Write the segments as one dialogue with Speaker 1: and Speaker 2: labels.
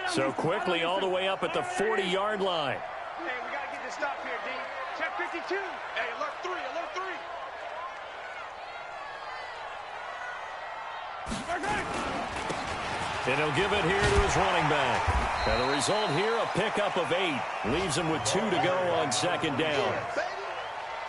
Speaker 1: So quickly all the way up at the 40-yard line.
Speaker 2: Hey, we got to get this stop here, D. Check 52. Hey, alert 3, alert 3.
Speaker 1: And he'll give it here to his running back. And the result here, a pickup of 8. Leaves him with 2 to go on second down.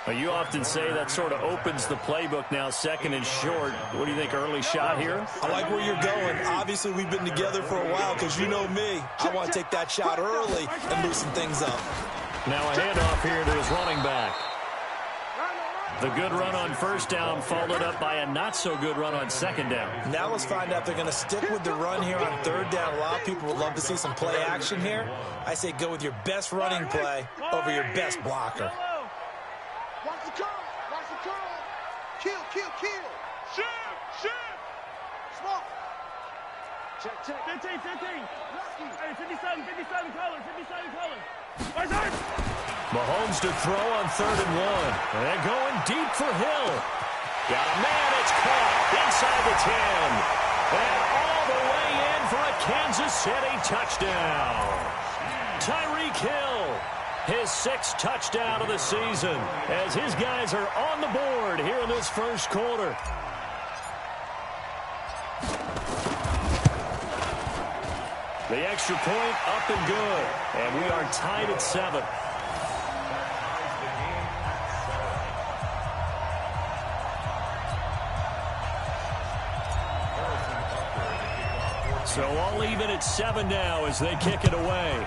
Speaker 1: Well, you often say that sort of opens the playbook now, second and short. What do you think, early shot here?
Speaker 3: I like where you're going. Obviously, we've been together for a while because you know me. I want to take that shot early and loosen things up.
Speaker 1: Now a handoff here to his running back. The good run on first down followed up by a not-so-good run on second down.
Speaker 3: Now let's find out if they're going to stick with the run here on third down. A lot of people would love to see some play action here. I say go with your best running play over your best blocker.
Speaker 2: Watch the curl. Watch the curl. Kill, kill, kill. Shoot, shoot. Smoke. Check, check. 15, 15. Lucky. Hey, 57, 57 color, 57 color.
Speaker 1: Mahomes to throw on 3rd and 1. And going deep for Hill. Got a man, it's caught inside the 10. And all the way in for a Kansas City touchdown. Tyreek Hill, his 6th touchdown of the season, as his guys are on the board here in this first quarter. The extra point up and good, and we are tied at 7. So all even at 7 now as they kick it away.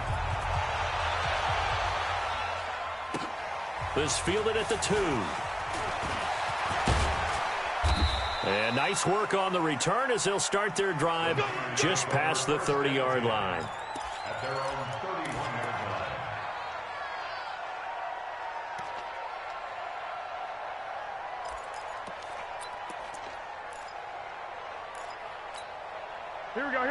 Speaker 1: This fielded at the 2. And nice work on the return as they'll start their drive just past the 30-yard line.
Speaker 4: At their own 31-yard line.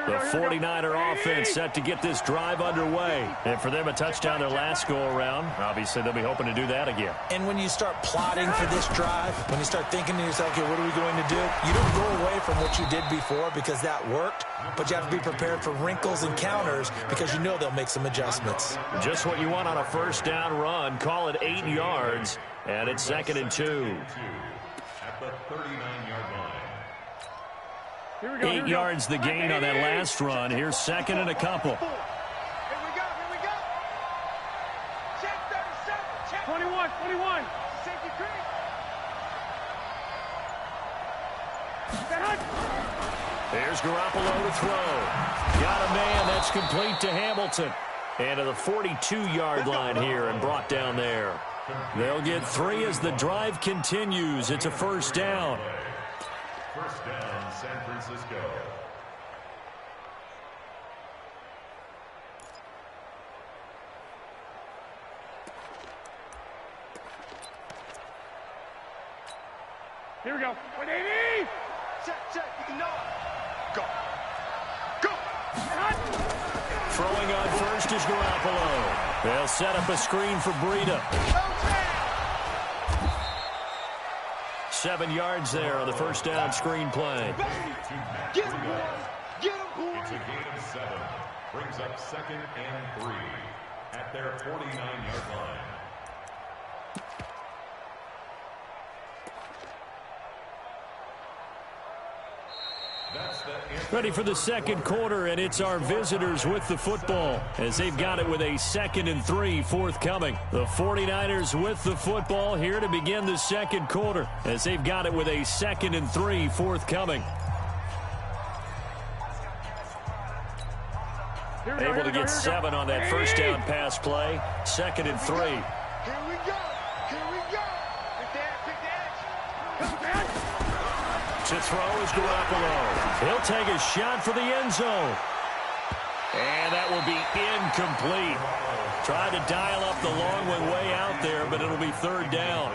Speaker 1: The 49er offense set to get this drive underway. And for them, a touchdown their last go-around. Obviously, they'll be hoping to do that again.
Speaker 3: And when you start plotting for this drive, when you start thinking to yourself, okay, what are we going to do? You don't go away from what you did before because that worked, but you have to be prepared for wrinkles and counters because you know they'll make some adjustments.
Speaker 1: Just what you want on a first down run. Call it 8 yards, and it's 2nd and 2.
Speaker 4: At the 39-yard line.
Speaker 1: 8 yards the gain on that last run. Here's 2nd and a couple.
Speaker 2: Here we go, here we go. Check 37, check. 21, 21. Safety creek.
Speaker 1: There's Garoppolo to throw. Got a man. That's complete to Hamilton. And to the 42-yard line here and brought down there. They'll get 3 as the drive continues. It's a first down.
Speaker 4: First down, San Francisco.
Speaker 2: Here we go. 180. Check, check. You know it. Go. Go.
Speaker 1: Throwing on first is Garoppolo. They'll set up a screen for Breida. 7 yards there on the first down screen play.
Speaker 2: Get him, boy. Get him, boy.
Speaker 4: It's a gain of 7. Brings up 2nd and 3 at their 49-yard line.
Speaker 1: Ready for the second quarter, and it's our visitors with the football as they've got it with a 2nd and 3 forthcoming. The 49ers with the football here to begin the second quarter as they've got it with a 2nd and 3 forthcoming. Able to get 7 on that first down pass play. 2nd and 3.
Speaker 2: Here we go. Here we go. Pick the edge.
Speaker 1: To throw is Garoppolo. He'll take a shot for the end zone. And that will be incomplete. Tried to dial up the long one way out there, but it'll be 3rd down.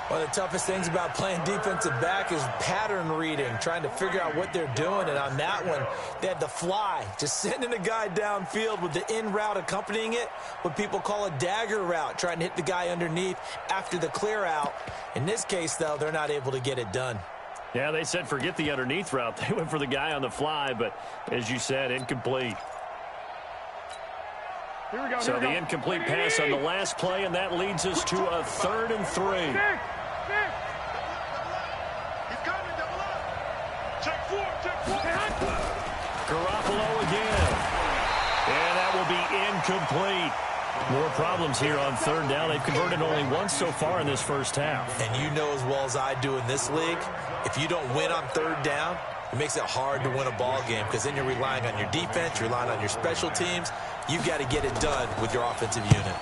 Speaker 3: One of the toughest things about playing defensive back is pattern reading, trying to figure out what they're doing. And on that one, they had the fly, just sending a guy downfield with the in route accompanying it, what people call a dagger route, trying to hit the guy underneath after the clear out. In this case, though, they're not able to get it done.
Speaker 1: Yeah, they said forget the underneath route. They went for the guy on the fly, but as you said, incomplete. So the incomplete pass on the last play, and that leads us to a 3rd and 3.
Speaker 2: He's coming, double up. Check 4, check 4.
Speaker 1: Garoppolo again. And that will be incomplete. More problems here on 3rd down. They've converted only once so far in this first half.
Speaker 3: And you know as well as I do in this league, if you don't win on 3rd down, it makes it hard to win a ball game because then you're relying on your defense, you're relying on your special teams. You've got to get it done with your offensive unit.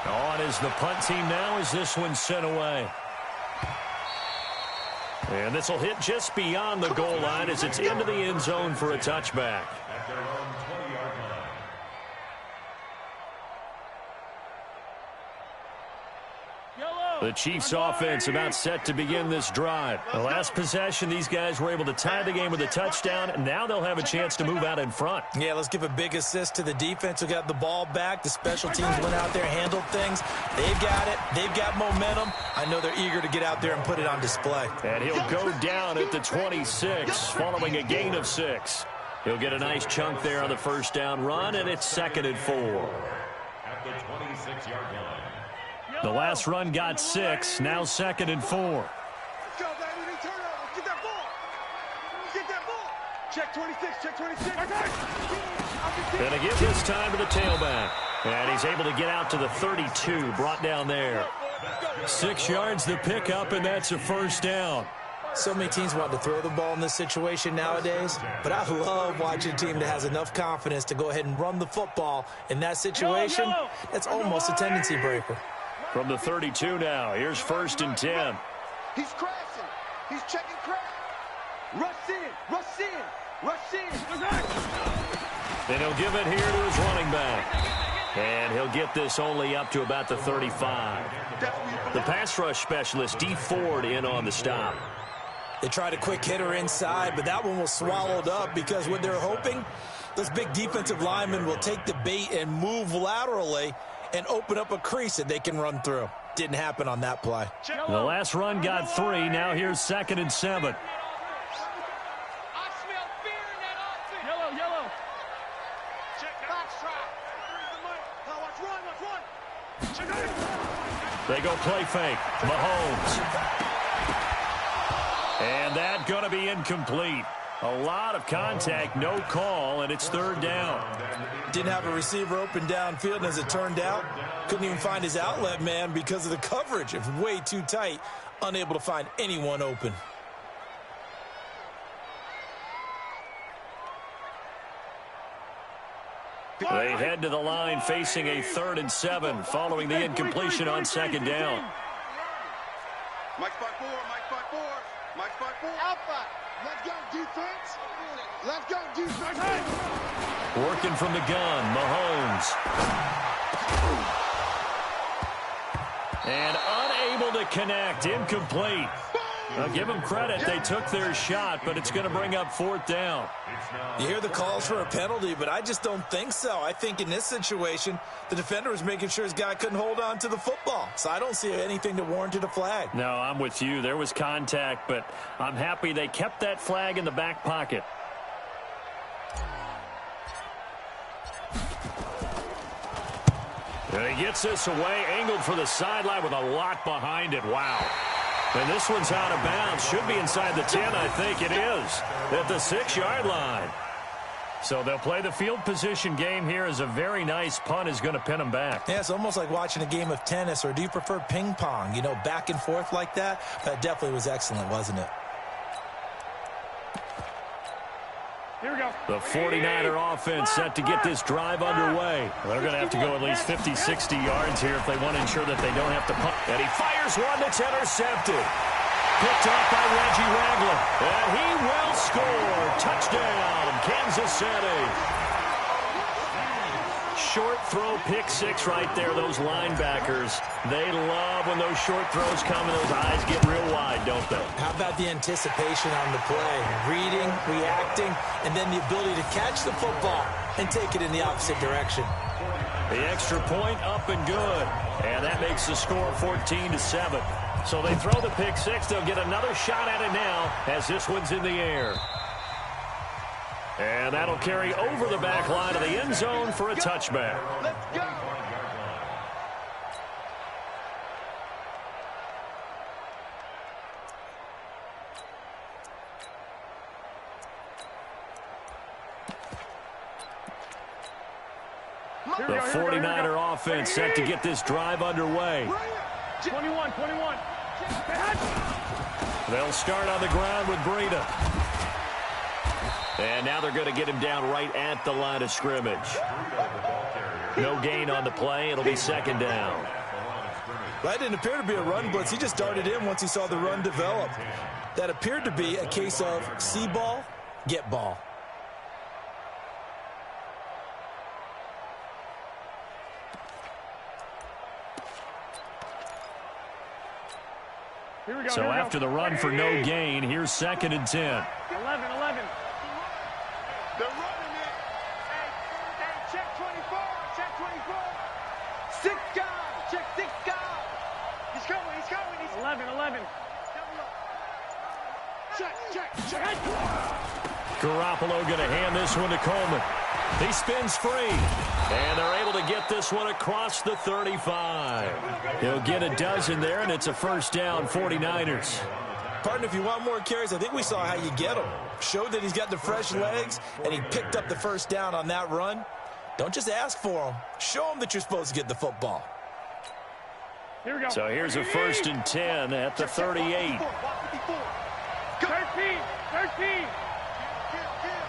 Speaker 1: On is the punt team now as this one's sent away. And this will hit just beyond the goal line as it's into the end zone for a touchback.
Speaker 4: At their own 20-yard line.
Speaker 1: The Chiefs offense about set to begin this drive. The last possession, these guys were able to tie the game with a touchdown, and now they'll have a chance to move out in front.
Speaker 3: Yeah, let's give a big assist to the defense who got the ball back. The special teams went out there, handled things. They've got it. They've got momentum. I know they're eager to get out there and put it on display.
Speaker 1: And he'll go down at the 26, following a gain of 6. He'll get a nice chunk there on the first down run, and it's 2nd and 4.
Speaker 4: At the 26-yard line.
Speaker 1: The last run got 6, now 2nd and 4.
Speaker 2: Let's go, baby. Turn over. Get that ball. Get that ball. Check 26, check 26.
Speaker 1: Gonna give this time to the tailback. And he's able to get out to the 32, brought down there. 6 yards the pickup, and that's a first down.
Speaker 3: So many teams want to throw the ball in this situation nowadays, but I love watching a team that has enough confidence to go ahead and run the football. In that situation, that's almost a tendency breaker.
Speaker 1: From the 32 now, here's 1st and 10.
Speaker 2: He's crashing. He's checking crash. Rush in, rush in, rush in.
Speaker 1: Then he'll give it here to his running back. And he'll get this only up to about the 35. The pass rush specialist, D. Ford, in on the stop.
Speaker 3: They tried a quick hitter inside, but that one was swallowed up because what they're hoping, those big defensive linemen will take the bait and move laterally and open up a crease that they can run through. Didn't happen on that play.
Speaker 1: The last run got 3. Now here's 2nd and 7.
Speaker 2: I smell fear in that outfit. Yellow. Check box trap. Now watch run.
Speaker 1: They go play fake. Mahomes. And that going to be incomplete. A lot of contact, no call, and it's 3rd down.
Speaker 3: Didn't have a receiver open downfield, and as it turned out, couldn't even find his outlet man because of the coverage. It was way too tight, unable to find anyone open.
Speaker 1: They head to the line facing a 3rd and 7 following the incompletion on 2nd down.
Speaker 2: Mike spot 4, Mike spot 4, Mike spot 4. Alpha. Let's go, defense. Let's go, defense.
Speaker 1: Working from the gun, Mahomes. And unable to connect, incomplete. I'll give them credit, they took their shot, but it's going to bring up 4th down.
Speaker 3: You hear the calls for a penalty, but I just don't think so. I think in this situation, the defender was making sure his guy couldn't hold on to the football. So I don't see anything that warranted a flag.
Speaker 1: No, I'm with you. There was contact, but I'm happy they kept that flag in the back pocket. And he gets this away, angled for the sideline with a lot behind it. Wow. And this one's out of bounds. Should be inside the 10, I think it is, at the 6-yard line. So they'll play the field position game here as a very nice punt is going to pin them back.
Speaker 3: Yeah, it's almost like watching a game of tennis, or do you prefer ping pong? You know, back and forth like that? That definitely was excellent, wasn't it?
Speaker 2: Here we go.
Speaker 1: The 49er offense set to get this drive underway. They're going to have to go at least 50, 60 yards here if they want to ensure that they don't have to punt. And he fires one that's intercepted. Picked up by Reggie Ragland. And he will score. Touchdown, Kansas City. Short throw, pick 6 right there. Those linebackers, they love when those short throws come and those eyes get real wide, don't they?
Speaker 3: How about the anticipation on the play? Reading, reacting, and then the ability to catch the football and take it in the opposite direction.
Speaker 1: The extra point up and good. And that makes the score 14-7. So they throw the pick 6. They'll get another shot at it now as this one's in the air. And that'll carry over the back line of the end zone for a touchback.
Speaker 2: Let's go.
Speaker 1: The 49er offense set to get this drive underway.
Speaker 2: 21.
Speaker 1: They'll start on the ground with Breida. And now they're going to get him down right at the line of scrimmage. No gain on the play. It'll be second down.
Speaker 3: That didn't appear to be a run blitz. He just darted in once he saw the run develop. That appeared to be a case of see ball, get ball.
Speaker 1: So after the run for no gain, here's second and 10.
Speaker 2: 11. They're running it. Hey, check 24. Check 24. 6 guys. Check 6 guys. He's coming. 11. Check.
Speaker 1: Garoppolo going to hand this one to Coleman. He spins free. And they're able to get this one across the 35. He'll get a dozen there, and it's a first down, 49ers.
Speaker 3: Partner, if you want more carries, I think we saw how you get them. Showed that he's got the fresh legs, and he picked up the first down on that run. Don't just ask for them. Show them that you're supposed to get the football.
Speaker 2: Here we go.
Speaker 1: So here's a first and 10 at the 38.
Speaker 2: 13.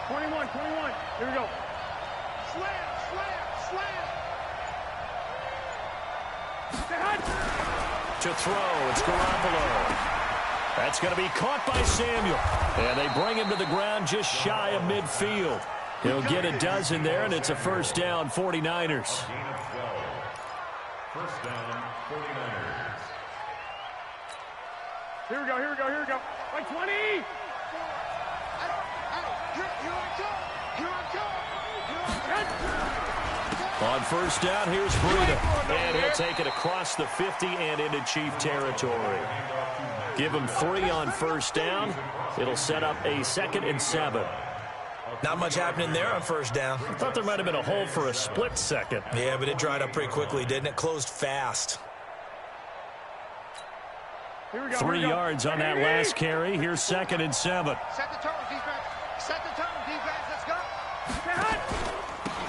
Speaker 2: 21. Here we go. Slam.
Speaker 1: To throw, it's Garoppolo. That's going to be caught by Samuel. And they bring him to the ground just shy of midfield. He'll get a dozen there, and it's a first down, 49ers.
Speaker 4: First down, 49ers.
Speaker 2: Here we go. Like 20.
Speaker 1: On first down, here's Breida. And he'll take it across the 50 and into Chief territory. Give him 3 on first down. It'll set up a 2nd and 7.
Speaker 3: Not much happening there on first down.
Speaker 1: I thought there might have been a hole for a split second.
Speaker 3: Yeah, but it dried up pretty quickly, didn't it? Closed fast.
Speaker 1: 3 yards on that last carry. Here's 2nd and 7.
Speaker 2: Set the tone, defense. Let's go.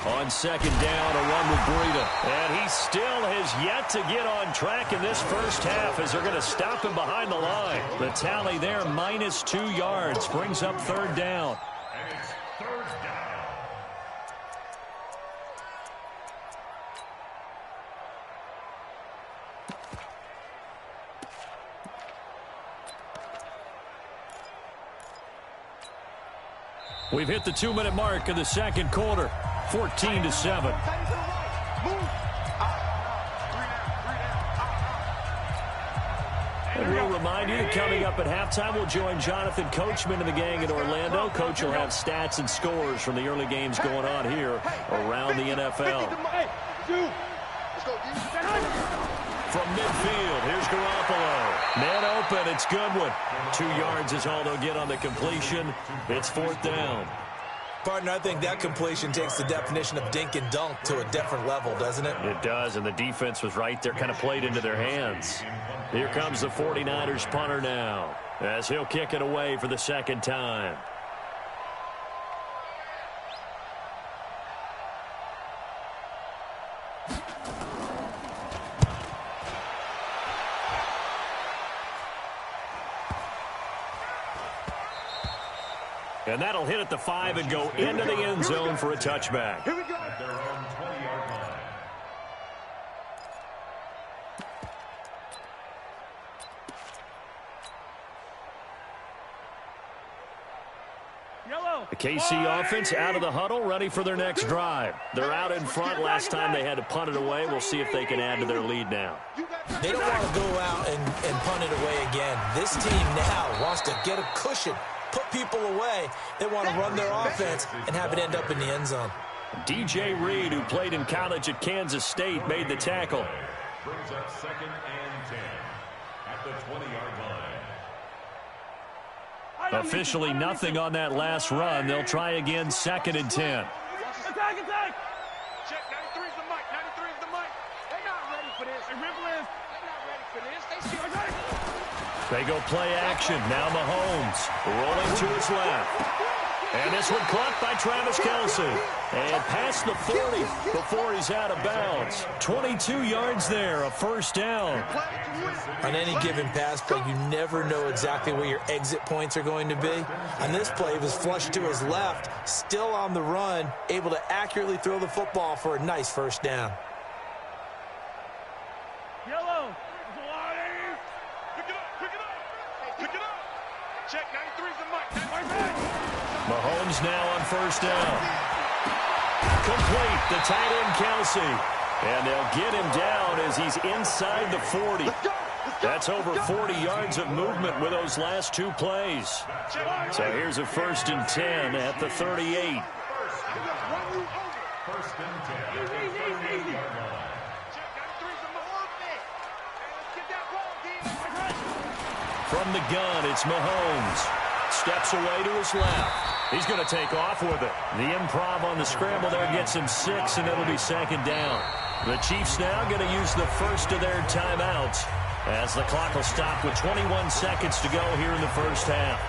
Speaker 1: On second down, a run with Breida. And he still has yet to get on track in this first half as they're going to stop him behind the line. The tally there, minus 2 yards, brings up third down.
Speaker 4: And it's third down.
Speaker 1: We've hit the 2-minute mark of the second quarter. 14-7. And we'll remind you that coming up at halftime, we'll join Jonathan Coachman and the gang in Orlando. Coach will have stats and scores from the early games going on here around the NFL. From midfield, here's Garoppolo. Man open, it's Goodwin. 2 yards is all they'll get on the completion. It's 4th down.
Speaker 3: Partner, I think that completion takes the definition of dink and dunk to a different level, doesn't it?
Speaker 1: It does, and the defense was right there, kind of played into their hands. Here comes the 49ers punter now, as he'll kick it away for the second time. And that'll hit at the 5 and go into the end zone for a touchback.
Speaker 2: Here we go.
Speaker 4: At their own 20-yard line.
Speaker 2: Yellow.
Speaker 1: The KC offense out of the huddle, ready for their next drive. They're out in front. Last time they had to punt it away. We'll see if they can add to their lead now.
Speaker 3: They don't want to go out and punt it away again. This team now wants to get a cushion, put people away. They want to run their offense and have it end up in the end zone.
Speaker 1: DJ Reed, who played in college at Kansas State, made the tackle.
Speaker 4: Brings up 2nd and 10 at the 20-yard line.
Speaker 1: Officially nothing on that last run. They'll try again, 2nd and 10.
Speaker 2: Attack, attack. Check, 93's the mic, 93's the mic. They're not ready for this. Hey, Ripple is. They're not ready for this. They still
Speaker 1: They go play action. Now Mahomes rolling to his left. And this one caught by Travis Kelce. And past the 40 before he's out of bounds. 22 yards there, a first down.
Speaker 3: On any given pass play, you never know exactly where your exit points are going to be. On this play, it was flushed to his left, still on the run, able to accurately throw the football for a nice first down.
Speaker 2: Yellow. Pick it up, pick it up. Pick it up. Check, 93's the mic.
Speaker 1: Mahomes now on first down. Complete, the tight end Kelce. And they'll get him down as he's inside the 40. That's over 40 yards of movement with those last two plays. So here's a 1st and 10 at the 38.
Speaker 4: First and 10.
Speaker 1: From the gun, it's Mahomes. Steps away to his left. He's going to take off with it. The improv on the scramble there gets him 6, and it'll be 2nd down. The Chiefs now going to use the first of their timeouts as the clock will stop with 21 seconds to go here in the first half.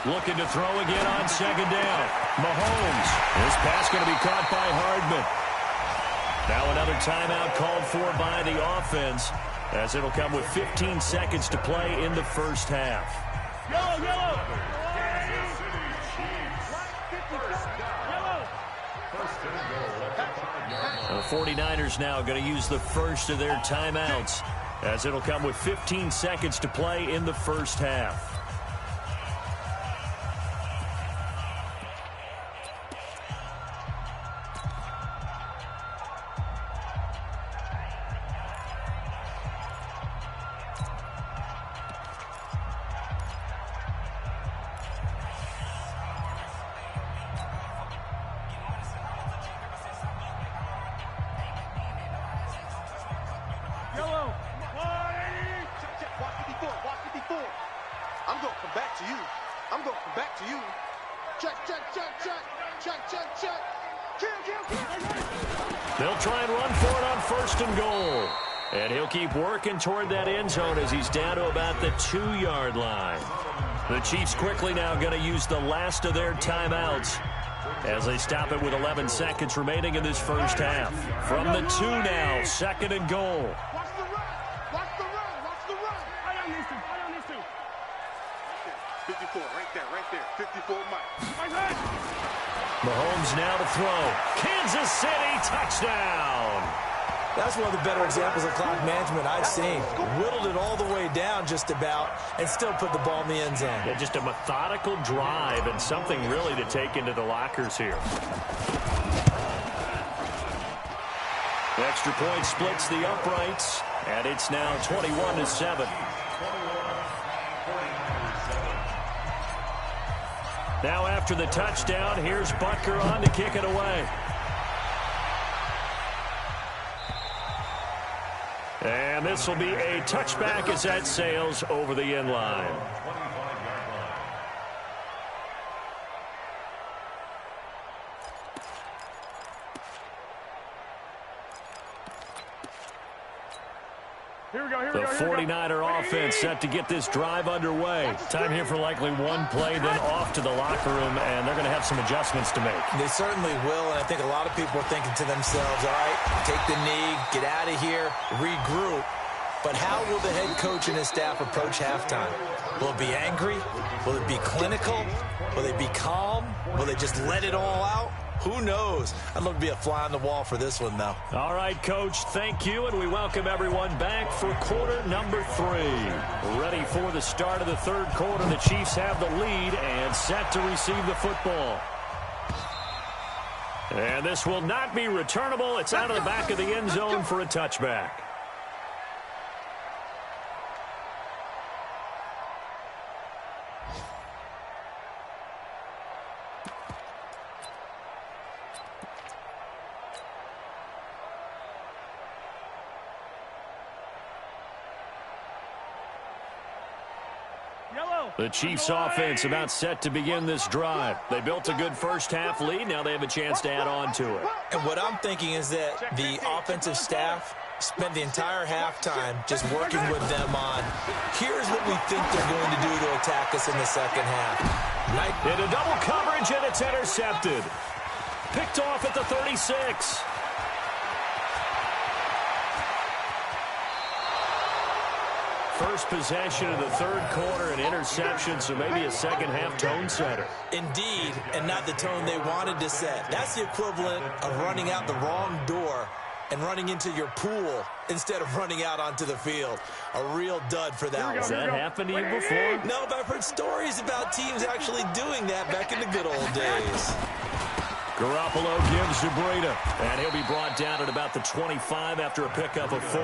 Speaker 1: Looking to throw again on 2nd down. Mahomes. This pass going to be caught by Hardman. Now another timeout called for by the offense as it'll come with 15 seconds to play in the first half.
Speaker 2: Yellow.
Speaker 1: The 49ers now going to use the first of their timeouts as it'll come with 15 seconds to play in the first half. They'll try and run for it on 1st and goal. And he'll keep working toward that end zone as he's down to about the 2-yard line. The Chiefs quickly now going to use the last of their timeouts as they stop it with 11 seconds remaining in this first half. From the 2 now, 2nd and goal.
Speaker 2: Watch the run. Watch the run. Watch the run. I on these two. 54, right there. 54 Mike.
Speaker 1: Mahomes now to throw. Kansas City touchdown.
Speaker 3: That's one of the better examples of clock management I've seen. Whittled it all the way down just about and still put the ball in the end zone.
Speaker 1: Yeah, just a methodical drive and something really to take into the lockers here. The extra point splits the uprights, and it's now 21-7. Now after the touchdown, here's Butker on to kick it away. And this will be a touchback as that sails over the end line. The 49er offense set to get this drive underway. Time here for likely one play, then off to the locker room, and they're going to have some adjustments to make.
Speaker 3: They certainly will, and I think a lot of people are thinking to themselves, all right, take the knee, get out of here, regroup. But how will the head coach and his staff approach halftime? Will it be angry? Will it be clinical? Will they be calm? Will they just let it all out? Who knows? I'd love to be a fly on the wall for this one, though.
Speaker 1: All right, Coach, thank you, and we welcome everyone back for quarter number 3. Ready for the start of the third quarter. The Chiefs have the lead and set to receive the football. And this will not be returnable. It's out of the back of the end zone for a touchback. The Chiefs offense about set to begin this drive. They built a good first-half lead. Now they have a chance to add on to it.
Speaker 3: And what I'm thinking is that the offensive staff spent the entire halftime just working with them on, here's what we think they're going to do to attack us in the second half.
Speaker 1: Into double coverage, and it's intercepted. Picked off at the 36. First possession of the third quarter, an interception, so maybe a second-half tone setter.
Speaker 3: Indeed, and not the tone they wanted to set. That's the equivalent of running out the wrong door and running into your pool instead of running out onto the field. A real dud for that one.
Speaker 1: Has that happened to you before?
Speaker 3: No, but I've heard stories about teams actually doing that back in the good old days.
Speaker 1: Garoppolo gives to Breida, and he'll be brought down at about the 25 after a pickup of 4.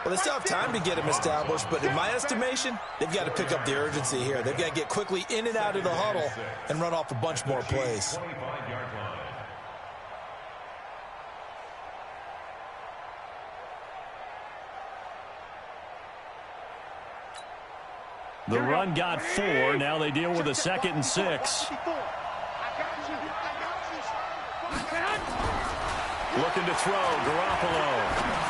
Speaker 3: Well, they still have time to get him established, but in my estimation, they've got to pick up the urgency here. They've got to get quickly in and out of the huddle and run off a bunch more plays.
Speaker 1: The run got 4. Now they deal with a 2nd and 6. Looking to throw, Garoppolo.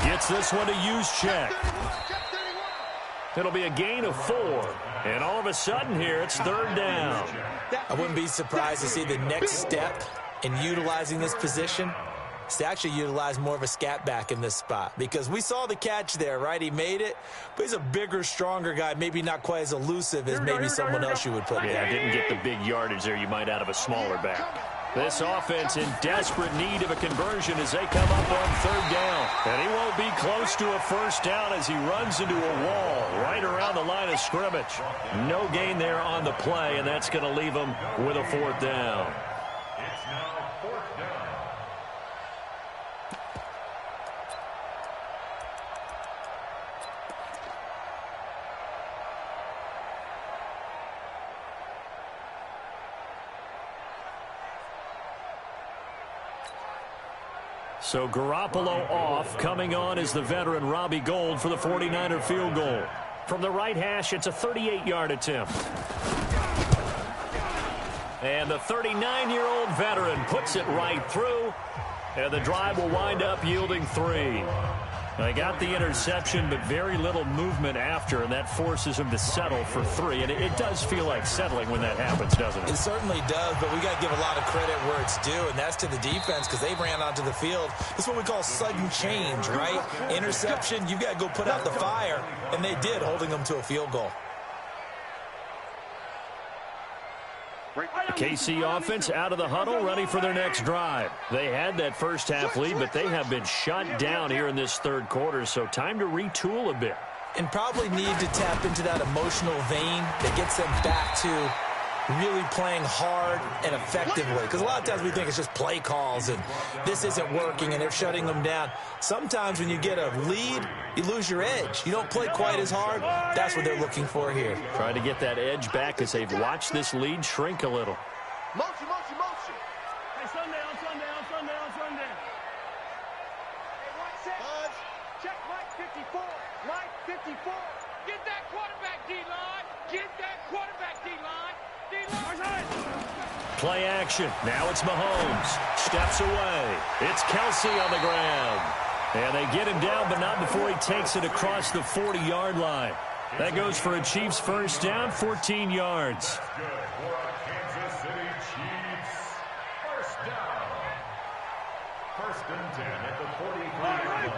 Speaker 1: Gets this one to Juszczyk. It'll be a gain of 4. And all of a sudden here, it's 3rd down.
Speaker 3: I wouldn't be surprised to see the next step in utilizing this position is to actually utilize more of a scat back in this spot. Because we saw the catch there, right? He made it, but he's a bigger, stronger guy, maybe not quite as elusive as maybe someone else you would put there.
Speaker 1: Yeah, didn't get the big yardage there you might out of a smaller back. This offense in desperate need of a conversion as they come up on 3rd down. And he won't be close to a first down as he runs into a wall right around the line of scrimmage. No gain there on the play, and that's going to leave him with a 4th down.
Speaker 4: It's now 4th down.
Speaker 1: So Garoppolo off. Coming on is the veteran Robbie Gould for the 49er field goal. From the right hash, it's a 38-yard attempt. And the 39-year-old veteran puts it right through. And the drive will wind up yielding 3. They got the interception, but very little movement after, and that forces him to settle for 3. And it does feel like settling when that happens, doesn't it?
Speaker 3: It certainly does, but we got to give a lot of credit where it's due, and that's to the defense because they ran onto the field. This is what we call sudden change, right? Interception, you've got to go put out the fire, and they did, holding them to a field goal.
Speaker 1: KC offense out of the huddle, ready for their next drive. They had that first half lead, but they have been shut down here in this 3rd quarter, so time to retool a bit.
Speaker 3: And probably need to tap into that emotional vein that gets them back to really playing hard and effectively. Because a lot of times we think it's just play calls and this isn't working and they're shutting them down. Sometimes when you get a lead, you lose your edge. You don't play quite as hard. That's what they're looking for here.
Speaker 1: Trying to get that edge back as they've watched this lead shrink a little.
Speaker 2: Motion, motion, motion.
Speaker 5: Hey, Sunday, on Sunday, on Sunday, on Sunday.
Speaker 2: Hey, one set. Buzz. Check Mike 54. Mike 54. Get that quarterback, D-line. Get that quarterback, D-line. D-line.
Speaker 1: Play action. Now it's Mahomes. Steps away. It's Kelsey on the ground. And they get him down, but not before he takes it across the 40-yard line. That goes for a Chiefs first down, 14 yards.
Speaker 4: Good for a Kansas City Chiefs first down. 1st and 10 at the 43-yard line.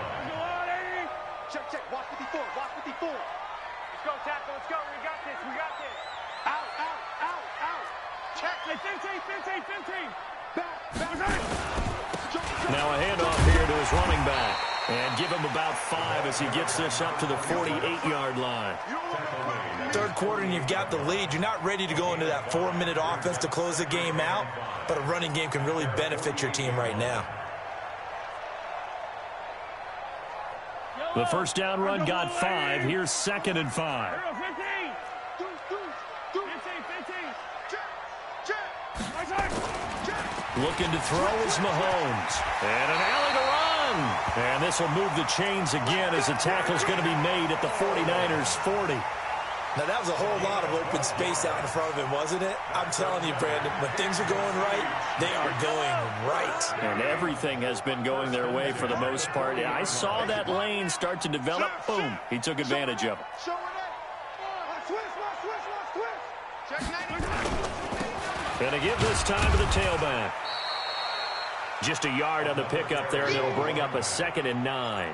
Speaker 2: Check, check. Watch 54. Watch 54. Let's go, tackle. Let's go. We got this. We got this. Out, out, out, out. Check.
Speaker 5: Hey, 15, 15, 15.
Speaker 2: Back.
Speaker 1: Now a handoff here to his running back. And give him about 5 as he gets this up to the 48-yard line.
Speaker 3: 3rd quarter and you've got the lead. You're not ready to go into that 4-minute offense to close the game out, but a running game can really benefit your team right now.
Speaker 1: The first down run got 5. Here's 2nd and 5.
Speaker 5: 15. 15, 15.
Speaker 1: Looking to throw is Mahomes. And an alley to run. And this will move the chains again as the tackle's going to be made at the 49ers' 40.
Speaker 3: Now, that was a whole lot of open space out in front of him, wasn't it? I'm telling you, Brandon, when things are going right, they are going right.
Speaker 1: And everything has been going their way for the most part. I saw that lane start to develop. Boom. He took advantage of it. Gonna give this time to the tailback. Just a yard on the pickup there, and it'll bring up a 2nd and 9.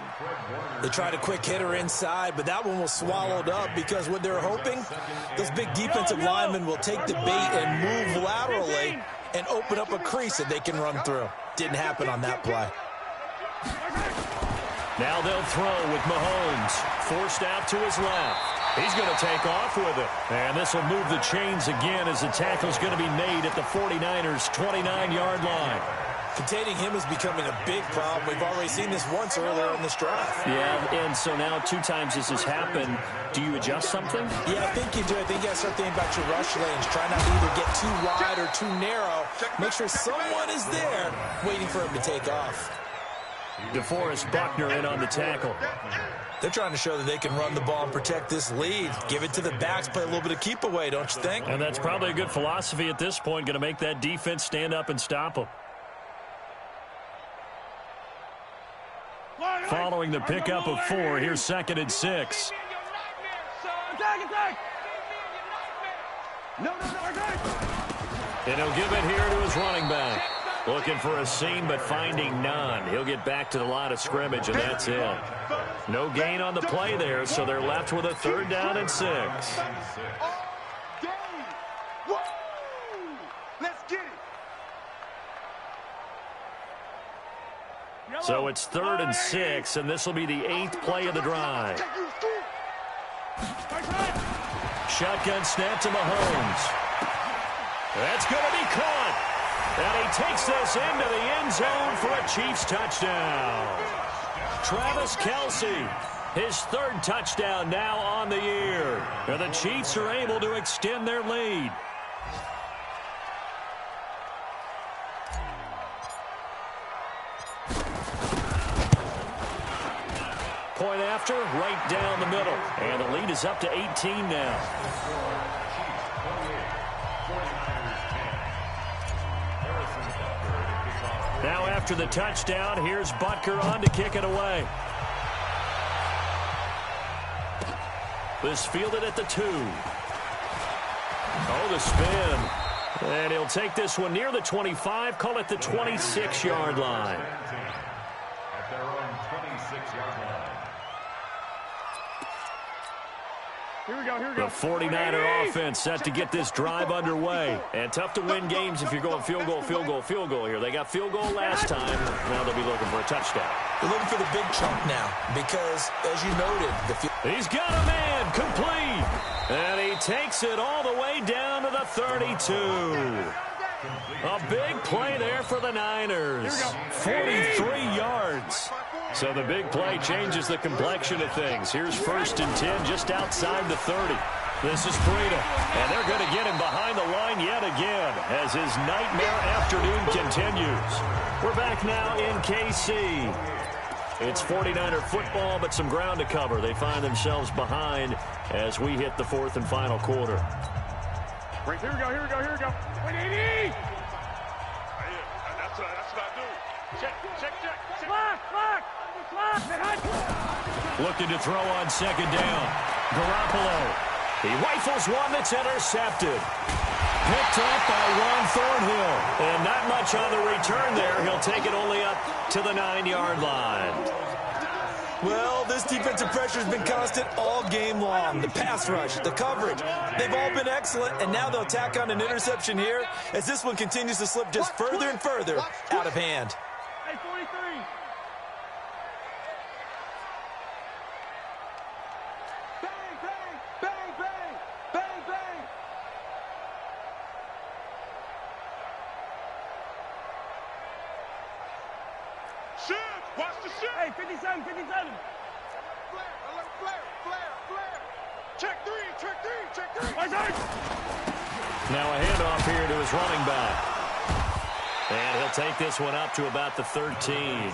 Speaker 3: They tried a quick hitter inside, but that one was swallowed up because what they're hoping, those big defensive linemen will take the bait and move laterally and open up a crease that they can run through. Didn't happen on that play.
Speaker 1: Now they'll throw with Mahomes. Forced out to his left. He's going to take off with it. And this will move the chains again as the tackle's going to be made at the 49ers' 29-yard line.
Speaker 3: Containing him is becoming a big problem. We've already seen this once earlier in this drive.
Speaker 1: Yeah, and so now 2 times this has happened. Do you adjust something?
Speaker 3: Yeah, I think you do. I think you got to start thinking about your rush lanes. Try not to either get too wide or too narrow. Make sure someone is there waiting for him to take off.
Speaker 1: DeForest Buckner in on the tackle.
Speaker 3: They're trying to show that they can run the ball and protect this lead. Give it to the backs, play a little bit of keep away, don't you think?
Speaker 1: And that's probably a good philosophy at this point. Going to make that defense stand up and stop them. Following the pickup of 4, here's 2nd and 6. And he'll give it here to his running back. Looking for a seam, but finding none. He'll get back to the line of scrimmage, and that's it. No gain on the play there, so they're left with a 3rd down and 6. So it's 3rd and 6, and this will be the 8th play of the drive. Shotgun snap to Mahomes. That's going to be caught. And he takes this into the end zone for a Chiefs touchdown. Travis Kelce, his 3rd touchdown now on the year. And the Chiefs are able to extend their lead. Point after, right down the middle. And the lead is up to 18 now. Now after the touchdown, here's Butker on to kick it away. This fielded at the 2. Oh, the spin. And he'll take this one near the 25, call it the 26-yard line.
Speaker 4: At their own 26-yard line.
Speaker 5: Here we go.
Speaker 1: The 49er offense set to get this drive underway. And tough to win games if you're going field goal here. They got field goal last time. Now they'll be looking for a touchdown.
Speaker 3: They're looking for the big chunk now because, as you noted,
Speaker 1: he's got a man complete. And he takes it all the way down to the 32. A big play there for the Niners. 43 yards. So the big play changes the complexion of things. Here's 1st and 10 just outside the 30. This is Breida, and they're going to get him behind the line yet again as his nightmare afternoon continues. We're back now in KC. It's 49er football, but some ground to cover. They find themselves behind as we hit the 4th and final quarter.
Speaker 5: Right, here we go. 180!
Speaker 2: That's what I do. Check.
Speaker 5: Block!
Speaker 1: Looking to throw on 2nd down. Garoppolo. He rifles one that's intercepted. Picked up by Juan Thornhill. And not much on the return there. He'll take it only up to the 9-yard line.
Speaker 3: Well, this defensive pressure has been constant all game long. The pass rush, the coverage, they've all been excellent, and now they'll tack on an interception here as this one continues to slip just further and further out of hand.
Speaker 5: Hey, 43.
Speaker 2: Watch the shit.
Speaker 5: Hey, 57.
Speaker 2: Flare. Check three.
Speaker 1: Now a handoff here to his running back. And he'll take this one up to about the 13.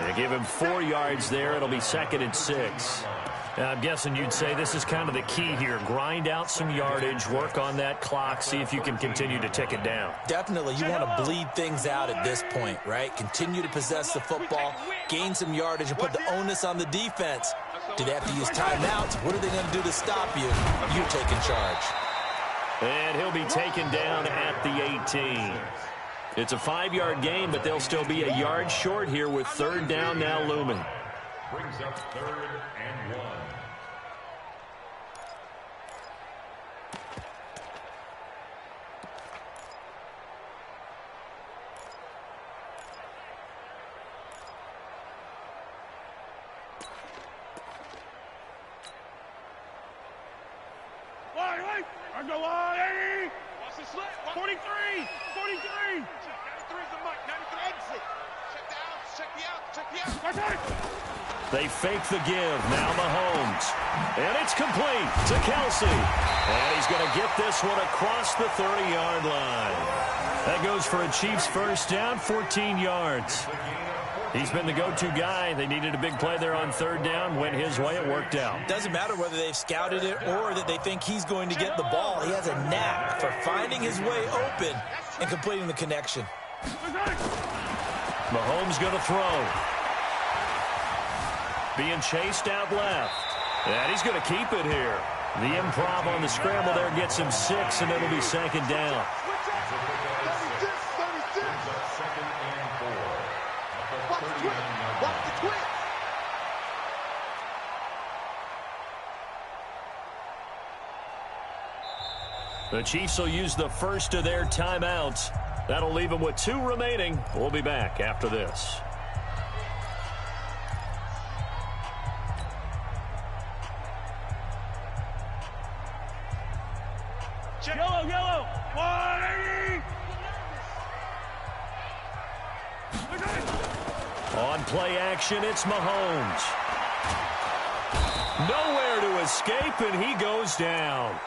Speaker 1: They give him 4 yards there. It'll be 2nd and 6. I'm guessing you'd say this is kind of the key here. Grind out some yardage, work on that clock, see if you can continue to tick it down.
Speaker 3: Definitely. You want to bleed things out at this point, right? Continue to possess the football, gain some yardage, and put the onus on the defense. Do they have to use timeouts? What are they going to do to stop you? You take in charge.
Speaker 1: And he'll be taken down at the 18. It's a 5-yard gain, but they'll still be a yard short here with third down now looming.
Speaker 4: Brings up 3rd and 1.
Speaker 5: I go on, 80.
Speaker 2: Watch the slant.
Speaker 5: 43. 43.
Speaker 2: 93 is the mic. 93 exit. Check the out. Check the out. Check the out.
Speaker 1: They fake the give. Now Mahomes. And it's complete to Kelsey. And he's going to get this one across the 30-yard line. That goes for a Chiefs first down, 14 yards. He's been the go-to guy. They needed a big play there on third down. Went his way. It worked out.
Speaker 3: Doesn't matter whether they've scouted it or that they think he's going to get the ball. He has a knack for finding his way open and completing the connection.
Speaker 1: Mahomes going to throw. Being chased out left. And he's going to keep it here. The improv on the scramble there gets him 6, and it'll be second down. The Chiefs will use the first of their timeouts. That'll leave them with 2 remaining. We'll be back after this.
Speaker 5: Yellow, yellow. 180.
Speaker 1: On play action, it's Mahomes. Nowhere to escape, and he goes down.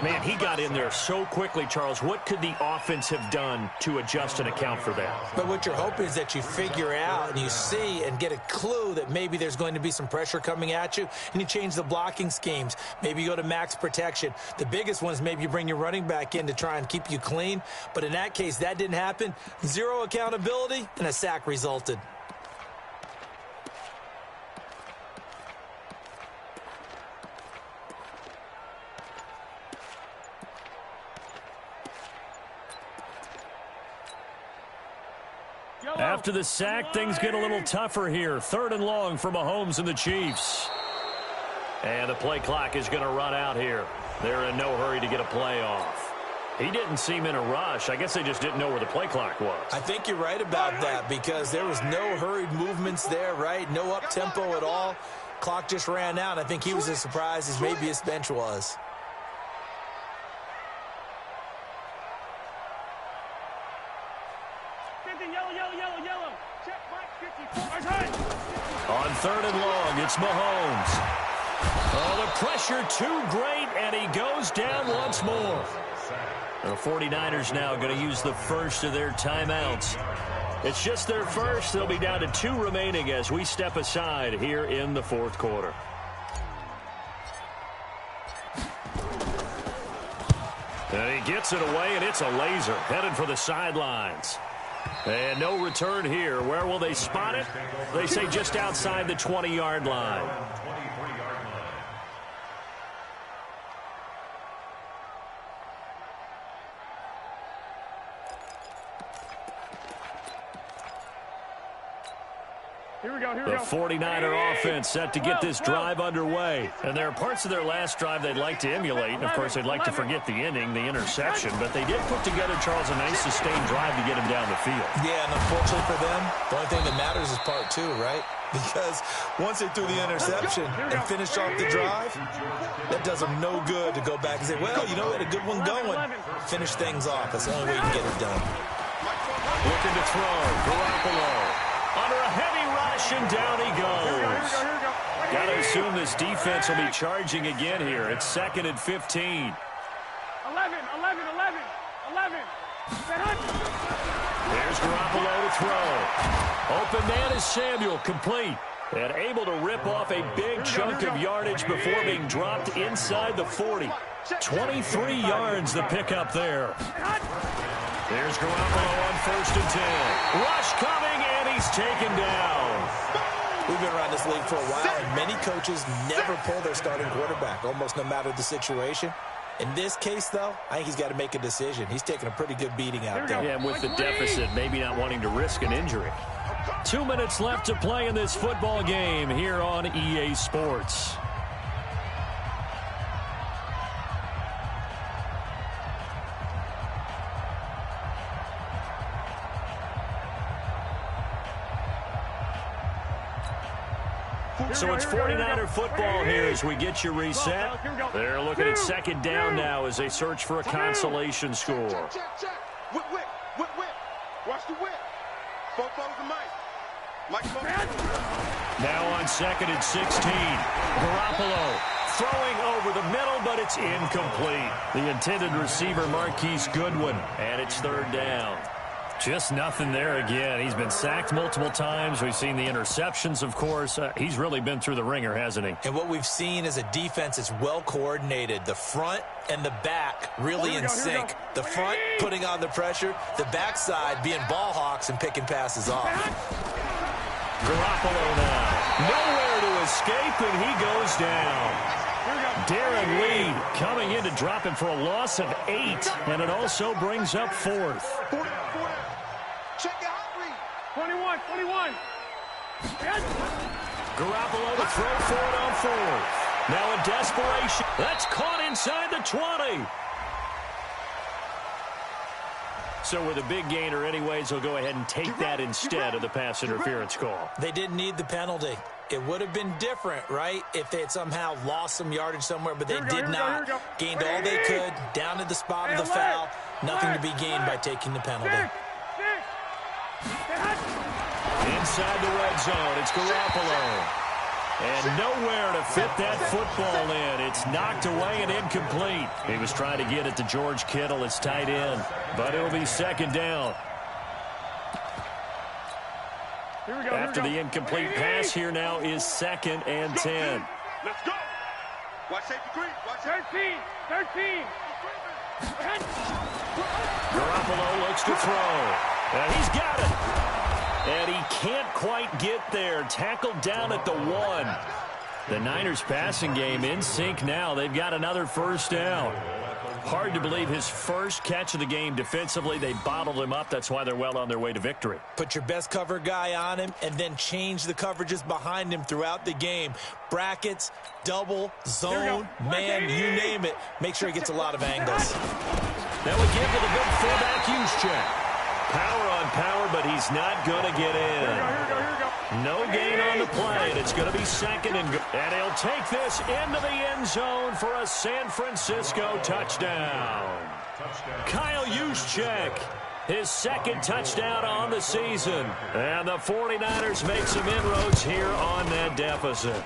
Speaker 1: Man, he got in there so quickly, Charles. What could the offense have done to adjust and account for that?
Speaker 3: But what you're hoping is that you figure out and you see and get a clue that maybe there's going to be some pressure coming at you, and you change the blocking schemes. Maybe you go to max protection. The biggest one is maybe you bring your running back in to try and keep you clean. But in that case, that didn't happen. 0 accountability, and a sack resulted.
Speaker 1: After the sack, things get a little tougher here. 3rd and long for Mahomes and the Chiefs. And the play clock is going to run out here. They're in no hurry to get a play off. He didn't seem in a rush. I guess they just didn't know where the play clock was.
Speaker 3: I think you're right about that because there was no hurried movements there, right? No up-tempo at all. Clock just ran out. I think he was as surprised as maybe his bench was.
Speaker 1: On 3rd and long, it's Mahomes. Oh, the pressure too great, and he goes down once more. The 49ers now going to use the first of their timeouts. It's just their first. They'll be down to 2 remaining as we step aside here in the 4th quarter. And he gets it away, and it's a laser headed for the sidelines. And no return here. Where will they spot it? They say just outside the 20-yard line.
Speaker 5: Here we go, here we
Speaker 1: The
Speaker 5: go.
Speaker 1: 49er offense set to get this drive underway. And there are parts of their last drive they'd like to emulate. And, of course, they'd like to forget the inning, the interception. But they did put together, Charles, a nice sustained drive to get him down the field.
Speaker 3: Yeah, and unfortunately for them, the only thing that matters is part 2, right? Because once they threw the interception and finished off the drive, that does them no good to go back and say, well, you know, we had a good one going. Finish things off. That's the only way you can get it done.
Speaker 1: Looking to throw. Garoppolo. Under a heavy rush, and down he goes. Got to assume this defense will be charging again here. It's 2nd and 15.
Speaker 5: 11.
Speaker 1: There's Garoppolo to throw. Open man is Samuel, complete. And able to rip off a big chunk of yardage before being dropped inside the 40. 23 yards the pickup there. There's Garoppolo on 1st and 10. Rush coming, and he's taken down.
Speaker 3: We've been around this league for a while, and many coaches never pull their starting quarterback, almost no matter the situation. In this case, though, I think he's got to make a decision. He's taking a pretty good beating out there.
Speaker 1: Yeah, and with the deficit, maybe not wanting to risk an injury. 2 minutes left to play in this football game here on EA Sports. So it's 49er football here as we get you reset. They're looking at 2nd down now as they search for a consolation score.
Speaker 2: Whip. Watch the whip. Four-foes the mic.
Speaker 1: Now on 2nd and 16. Garoppolo throwing over the middle, but it's incomplete. The intended receiver, Marquise Goodwin, and it's 3rd down. Just nothing there again. He's been sacked multiple times. We've seen the interceptions, of course. He's really been through the ringer, hasn't he?
Speaker 3: And what we've seen is a defense that's well coordinated. The front and the back really in sync. The front putting on the pressure, the backside being ball hawks and picking passes off.
Speaker 1: Garoppolo now. Nowhere to escape, and he goes down. Darren Lee coming in to drop him for a loss of 8, and it also brings up 4th.
Speaker 2: Check your hot read.
Speaker 5: 21.
Speaker 1: Garoppolo to throw for it on 4th. Now in desperation. That's caught inside the 20. So with a big gainer anyways, he'll go ahead and take that instead of the pass interference call.
Speaker 3: They didn't need the penalty. It would have been different, right, if they had somehow lost some yardage somewhere, but they did not. Gained all they could, down to the spot of the foul. Nothing to be gained by taking the penalty.
Speaker 1: Inside the red zone, it's Garoppolo. And nowhere to fit that football in. It's knocked away and incomplete. He was trying to get it to George Kittle, his tight end. But it'll be 2nd down. After the incomplete pass, here now is 2nd and 10.
Speaker 2: Let's go. Watch safety green. Watch
Speaker 5: 13.
Speaker 1: Garoppolo looks to throw. And he's got it. And he can't quite get there. Tackled down at the 1. The Niners passing game in sync now. They've got another 1st down. Hard to believe his first catch of the game defensively. They bottled him up. That's why they're well on their way to victory.
Speaker 3: Put your best cover guy on him and then change the coverages behind him throughout the game. Brackets, double, zone, man, you name it. Make sure he gets a lot of angles.
Speaker 1: Now we give to the big fullback use check. Power on power, but he's not going to get in.
Speaker 5: Here we go.
Speaker 1: No gain on the play, and it's going to be 2nd and good. And he'll take this into the end zone for a San Francisco touchdown. Kyle Juszczyk, his 2nd touchdown on the season. And the 49ers make some inroads here on that deficit.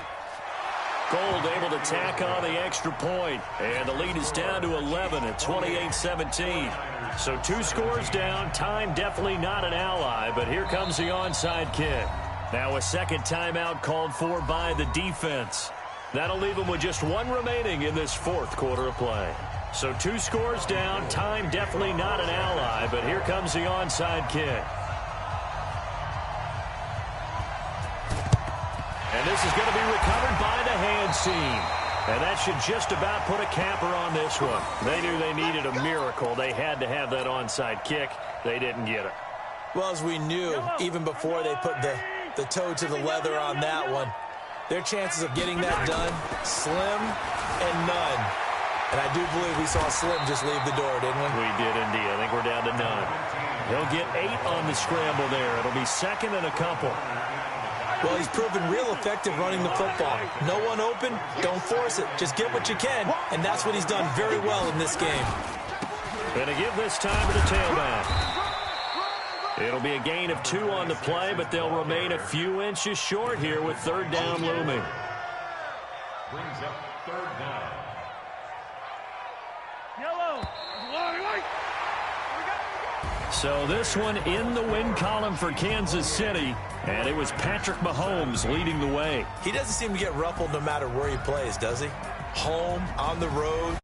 Speaker 1: Gold able to tack on the extra point, and the lead is down to 11 at 28-17. So 2 scores down. Time definitely not an ally, but here comes the onside kick. Now a 2nd timeout called for by the defense. That'll leave them with just 1 remaining in this 4th quarter of play. So 2 scores down. Time definitely not an ally, but here comes the onside kick. And this is going to be recovered by the hands team. And that should just about put a capper on this one. They knew they needed a miracle. They had to have that onside kick. They didn't get it.
Speaker 3: Well, as we knew, even before they put the toe to the leather on that one, their chances of getting that done, slim and none. And I do believe we saw Slim just leave the door, didn't we?
Speaker 1: We did indeed. I think we're down to none. He'll get 8 on the scramble there. It'll be 2nd and a couple.
Speaker 3: Well, he's proven real effective running the football. No one open, don't force it. Just get what you can, and that's what he's done very well in this game.
Speaker 1: Going to give this time to the tailback. It'll be a gain of 2 on the play, but they'll remain a few inches short here with 3rd down looming.
Speaker 4: Brings up 3rd down.
Speaker 5: Yellow.
Speaker 1: So this one in the win column for Kansas City, and it was Patrick Mahomes leading the way.
Speaker 3: He doesn't seem to get ruffled no matter where he plays, does he? Home, on the road.